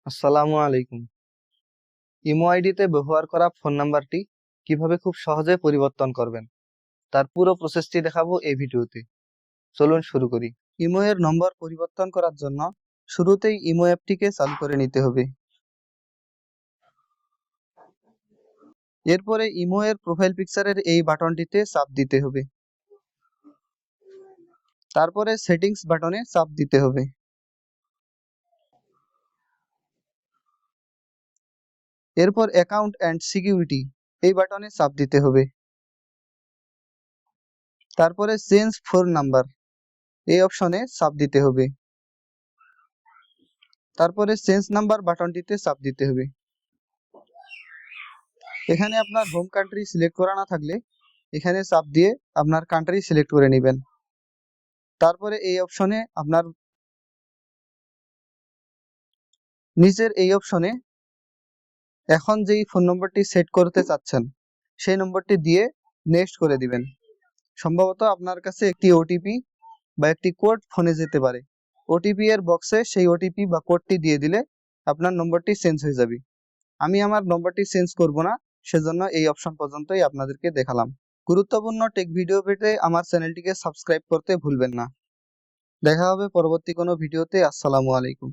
আসসালামু আলাইকুম। ইমো আইডিতে ব্যবহার করা ফোন নাম্বারটি কিভাবে খুব সহজে পরিবর্তন করবেন তার পুরো প্রসেসটি দেখাবো এই ভিডিওতে। চলুন শুরু করি। ইমো এর নম্বর পরিবর্তন করার জন্য শুরুতেই ইমো অ্যাপটিকে চালু করে নিতে হবে। এরপরে ইমো এর প্রোফাইল পিকচারের এই বাটনটিতে চাপ দিতে হবে। তারপরে সেটিংস বাটনে চাপ দিতে হবে। এরপর অ্যাকাউন্ট অ্যান্ড সিকিউরিটি এই বাটনে চাপ দিতে হবে। তারপরে চেঞ্জ ফোন নাম্বার এই অপশনে চাপ দিতে হবে। তারপরে চেঞ্জ নাম্বার বাটনটিতে চাপ দিতে হবে। এখানে আপনার হোম কান্ট্রি সিলেক্ট করা না থাকলে এখানে চাপ দিয়ে আপনার কান্ট্রি সিলেক্ট করে নেবেন। তারপরে এই অপশনে আপনার নিচের এই অপশনে এখন যেই ফোন নম্বরটি সেট করতে চাচ্ছেন সেই নম্বরটি দিয়ে নেক্সট করে দিবেন। সম্ভবত আপনার কাছে একটি ওটিপি বা একটি কোড ফোনে যেতে পারে। ওটিপি এর বক্সে সেই ওটিপি বা কোডটি দিয়ে দিলে আপনার নম্বরটি চেঞ্জ হয়ে যাবে। আমি আমার নম্বরটি চেঞ্জ করব না, সেজন্য এই অপশন পর্যন্তই আপনাদেরকে দেখালাম। গুরুত্বপূর্ণ টেক ভিডিও পেতে আমার চ্যানেলটিকে সাবস্ক্রাইব করতে ভুলবেন না। দেখা হবে পরবর্তী কোনো ভিডিওতে। আসসালামু আলাইকুম।